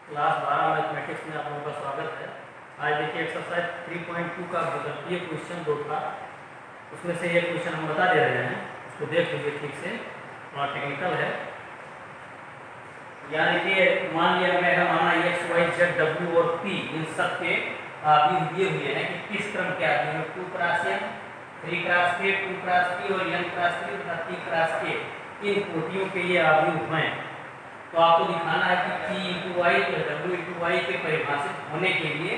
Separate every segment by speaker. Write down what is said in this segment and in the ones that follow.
Speaker 1: Class 12 mathematics में आप लोगों का स्वागत है। आज देखिए एक्सरसाइज 3.2 का विकल्पीय क्वेश्चन 2 था, उसमें से एक क्वेश्चन हम बता दे रहे हैं, उसको देख लीजिए ठीक से, थोड़ा टेक्निकल है। यहाँ देखिए मान लिया गया है, माना एक्स वाई जेड डब्ल्यू और पी इन सब के आदि दिए हुए हैं कि किस क्रम के आदि में 2 क्रॉस एन, 3 क्रॉस के, 2 क्रॉस पी और n क्रॉस 3 तथा p क्रॉस के इन कोटियों के ये आव्यूह हैं। तो आपको दिखाना है कि p into Y plus W into Y के परिभाषित होने के लिए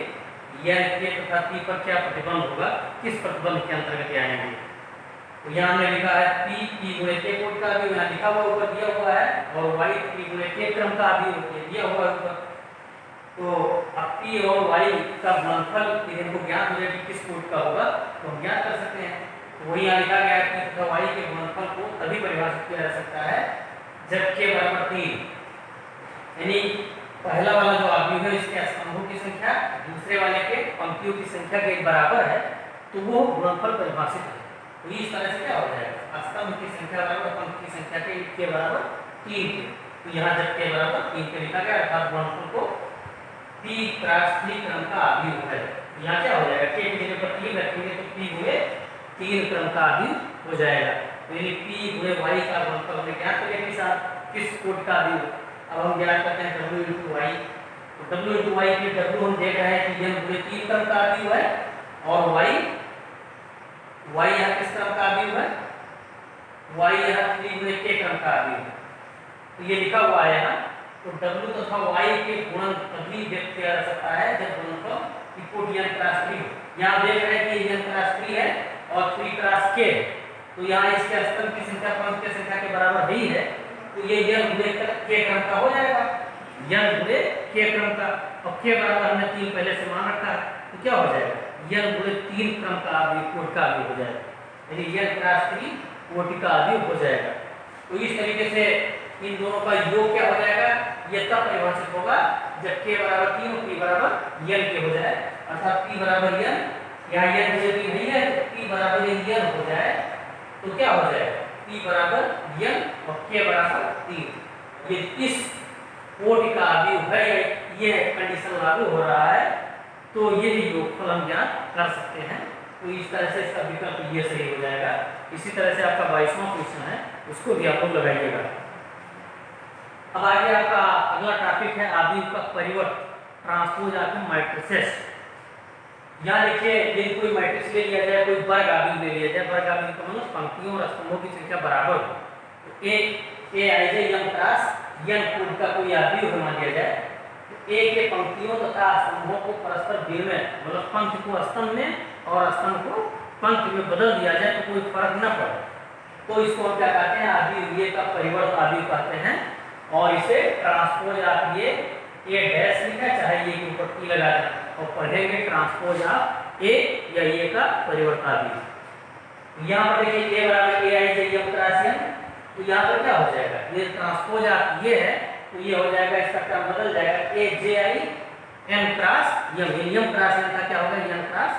Speaker 1: n के तथा p पर क्या प्रतिबंध होगा, किस प्रतिबंध के अंतर्गत आएंगे। तो यहाँ हमने लिखा है p गुणे k कोट का आव्यूह, यहाँ लिखा हुआ ऊपर दिया हुआ है, और y p गुणे k क्रम का आव्यूह दिया हुआ है ऊपर। तो अब p और y का गुणनफल यदि हमको ज्ञात हो जाए कि किस कोट का होगा तो हम ज्ञात कर सकते हैं। तो वही यहाँ लिखा गया है कि तथा y के गुणनफल को तभी परिभाषित किया जा सकता है जब k बराबर 3, यानी पहला वाला जो आव्यूह है इसके स्तंभों की संख्या दूसरे वाले के पंक्तियों की संख्या के बराबर है, तो वो गुणनफल परिभाषित है। तो इस तरह से क्या हो जाएगा, स्तंभ की संख्या बराबर पंक्ति की संख्या के बराबर 3 के। तो यहाँ जब के बराबर 3 के लिखा गया अर्थात गुणनफल को p क्रॉस 3 क्रम का आव्यूह है। यहाँ क्या हो जाएगा, k की जगह पर 3 रखेंगे तो p गुणे 3 क्रम का आव्यूह हो जाएगा। यानी p गुणे y का गुणनफल हमने ज्ञात कर लिया के साथ किस कोट का आव्यूह। अब हम ज्ञात करते हैं w इंटू वाई। तो w इंटू वाई के w हम देख रहे हैं कि n गुणे 3 क्रम का आव्यूह है, और y यहाँ किस क्रम का आव्यूह है, y यहाँ 3 गुणे k क्रम का आव्यूह है। तो ये लिखा हुआ है यहाँ। तो w तथा y के गुणन तभी व्यक्त किया जा सकता है जब गुणनफल इक्वल n क्रॉस 3 हो। यहाँ देख रहे हैं कि n क्रॉस 3 है और 3 क्रॉस k, तो यहाँ इसके स्तंभ की संख्या पंक्ति की संख्या के बराबर ही है, तो ये n गुणे k क्रम का हो जाएगा, n गुणे k क्रम का। और k बराबर हमने 3 पहले से मान रखा है, तो क्या हो जाएगा, n गुणे 3 क्रम का आव्यूह कोटि का आव्यूह हो जाएगा, यानी n क्रॉस 3 कोटि का आव्यूह हो जाएगा। तो इस तरीके से इन दोनों का योग क्या हो जाएगा, ये तब परिभाषित होगा जब k बराबर 3 और p बराबर n के हो जाए, अर्थात p बराबर n, यहाँ n मुझे भी नहीं है तो p बराबर n हो जाए, तो क्या हो जाएगा p बराबर n और k बराबर 3। ये इस कोटि का आव्यूह है, ये कंडीशन लागू हो रहा है, तो ये भी योगफल हम ज्ञात कर सकते हैं। तो इस तरह से इसका विकल्प ये सही हो जाएगा। इसी तरह से आपका 22वां क्वेश्चन है, उसको भी आप लोग लगाइएगा। अब आगे आपका अगला टॉपिक है आव्यूह का परिवर्त, ट्रांसपोज ऑफ मैट्रिसेस। यहाँ देखिए यदि कोई मैट्रिक्स ले लिया जाए, कोई वर्ग आव्यूह ले लिया जाए, वर्ग आव्यूह का मतलब पंक्तियों और स्तंभों की संख्या बराबर हो, तो a I J m cross n कोटि का कोई आव्यूह मान लिया जाए, तो a के पंक्तियों तथा स्तंभों को परस्पर विनिमय मतलब पंक्ति को स्तंभ में और स्तंभ को पंक्ति में बदल दिया जाए तो कोई फर्क न पड़े, तो इसको हम क्या कहते हैं, आव्यूह a का परिवर्त आव्यूह कहते हैं। और इसे ट्रांसपोज ऑफ a डैश लिखा, चाहे ये के ऊपर p लगा दें, और पढ़ेंगे ट्रांसपोज ऑफ a या a का परिवर्त आव्यूह। यहाँ पर देखिए a बराबर a I J m cross n, तो यहाँ पर क्या हो जाएगा, ये ट्रांसपोज ऑफ ये है, तो ये हो जाएगा, इसका टर्म बदल जाएगा a J I m cross m, m cross n का क्या होगा, m क्रॉस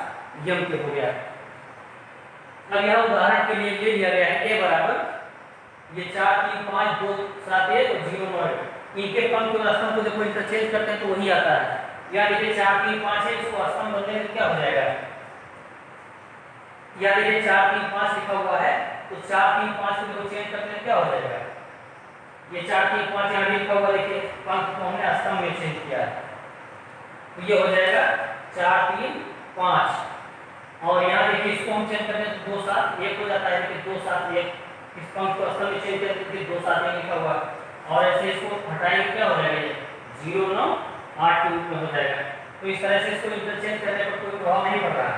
Speaker 1: m के हो गया। अब यहाँ उदाहरण के लिए ले लिया गया है a बराबर ये 4 3 5 2 7 1 और 0 9, इनके पंक्ति और स्तंभ को देखो इंटरचेंज करते हैं तो वही आता है। यहाँ देखिए 4 3 5 है, इसको स्तंभ बदलने में क्या हो जाएगा, यहाँ देखिए 4 3 5 लिखा हुआ है, तो 4 3 5 को चेंज करते हैं क्या हो जाएगा, ये 4 3 5 यहाँ लिखा हुआ, देखिए पंक्ति को हमने स्तंभ में चेंज किया है, तो ये हो जाएगा 4 3 5। और यहाँ देखिए इसको हम चेंज करते हैं तो 2 7 1 हो जाता है, देखिए 2 7 1, इस पंक्ति को स्तंभ में चेंज करते हैं 2 7 1 लिखा हुआ, और ऐसे इसको हटाएंगे क्या हो जाएगा, ये 0 9 8 के रूप में हो जाएगा। तो इस तरह से इसको इंटरचेंज करने पर कोई प्रभाव नहीं पड़ रहा,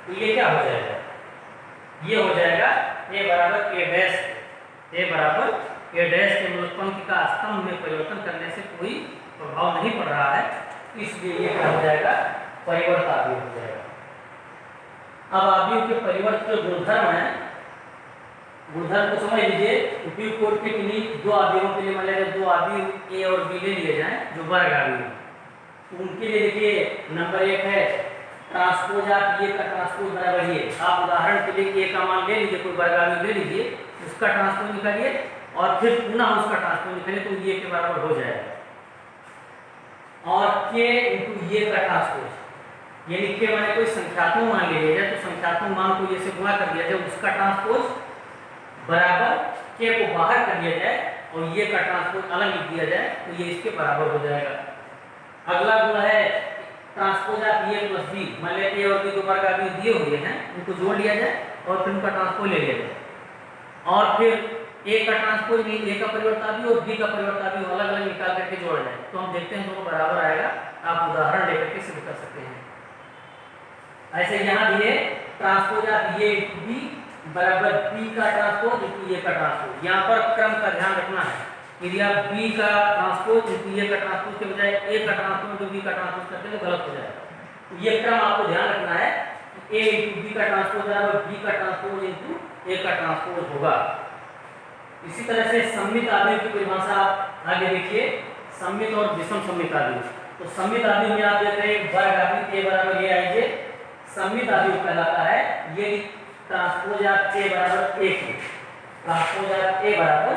Speaker 1: तो ये क्या हो जाएगा, ये हो जाएगा a बराबर a डैश, a बराबर a डैश के मतलब पंक्ति का स्तंभ में परिवर्तन करने से कोई प्रभाव नहीं पड़ रहा है, इसलिए ये क्या हो जाएगा, परिवर्त आव्यूह हो जाएगा। अब आव्यूह के परिवर्त जो गुणधर्म है, गुणधर्म को समझ लीजिए। उपयुक्त कोट के किन्हीं दो आव्यूहों के लिए मान लीजिए 2 आव्यूह a और b ले लिए जाएं जो वर्ग आव्यूह, तो उनके लिए देखिए नंबर 1 है ट्रांसपोज ऑफ ये का ट्रांसपोज बराबर ये। आप उदाहरण के लिए a का मान ले लीजिए, कोई वर्ग आव्यूह ले लीजिए, उसका ट्रांसपोज निकालिए और फिर पुनः उसका ट्रांसपोज निकालिए, तो ये के बराबर हो जाएगा। और k इंटू ये का ट्रांसपोज, यानी k माने कोई संख्यात्मक मान ले लिया जाए, तो संख्यात्मक मान को ये से गुणा कर दिया जाए, उसका ट्रांसपोज बराबर k को बाहर कर दिया जाए और ये का ट्रांसपोज अलग लिख दिया जाए, तो ये इसके बराबर हो जाएगा। अगला गुण है transpose of A plus B. मान लेते हैं और बी दो वर्ग अभी दिए हुए हैं, उनको जोड़ लिया जाए और फिर उनका ट्रांसपोज ले लिया जाए, और फिर ए का ट्रांसपोज भी, ए का परिवर्तन भी और बी का परिवर्तन भी अलग अलग निकाल करके जोड़ा जाए, तो हम देखते हैं दोनों बराबर आएगा। आप उदाहरण लेकर के सिद्ध कर सकते हैं। ऐसे यहाँ भी है transpose of A into B बराबर बी का ट्रांसपोज इंटू ए का ट्रांसपोज। यहाँ पर क्रम का ध्यान रखना है, यदि आप बी का ट्रांसपोज इंटू ए का ट्रांसपोज के बजाय ए का ट्रांसपोज इंटू बी का ट्रांसपोज करते हैं तो गलत हो जाएगा। तो ये क्रम आपको ध्यान रखना है, ए इंटू बी का ट्रांसपोज बराबर बी का ट्रांसपोज इंटू ए का ट्रांसपोज होगा। इसी तरह से सममित आव्यूह की परिभाषा आप आगे देखिए, सममित और विषम सममित आव्यूह। तो सममित आव्यूह में आप देख रहे हैं वर्ग आव्यूह a बराबर a i j सममित आव्यूह कहलाता है, ये ट्रांसपोज ऑफ a बराबर 1 है, ट्रांसपोज ऑफ a बराबर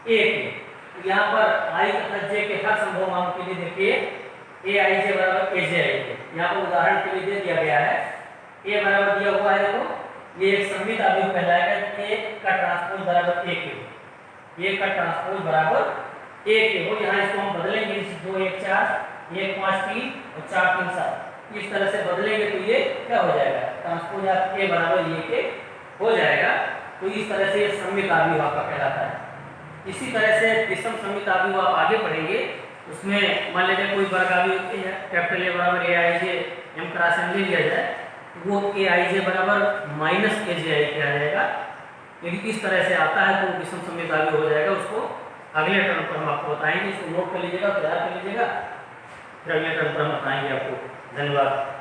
Speaker 1: 1 है। तो यहाँ पर i तथा j के हर संभव मानों के लिए देखिए a i j बराबर a j i j। यहाँ पर उदाहरण के लिए दे दिया गया है, a बराबर दिया हुआ है, देखो ये एक सममित आव्यूह कहलाएगा, a का ट्रांसपोज बराबर 1 है, a का ट्रांसपोज बराबर 1 है। और यहाँ इसको हम बदलेंगे, 2 1 4 1 5 3 और 4 3 7, इस तरह से बदलेंगे तो ये क्या हो जाएगा, ट्रांसपोज ऑफ a बराबर 1 हो जाएगा। तो इस तरह से सममित आव्यूह आपका कहलाता है। इसी तरह से विषम सममित आव्यूह आप आगे पढ़ेंगे, उसमें मान लीजिए कोई वर्ग आव्यूह कैपिटल A बराबर a i j m cross m ले लिया जाए, वो a i j बराबर माइनस a j i आ जाएगा। यदि इस तरह से आता है तो विषम सममित आव्यूह हो जाएगा। उसको अगले टर्म पर हम आपको बताएंगे, इसको नोट कर लीजिएगा, तैयार कर लीजिएगा, फिर अगले टर्म पर हम बताएंगे आपको। धन्यवाद।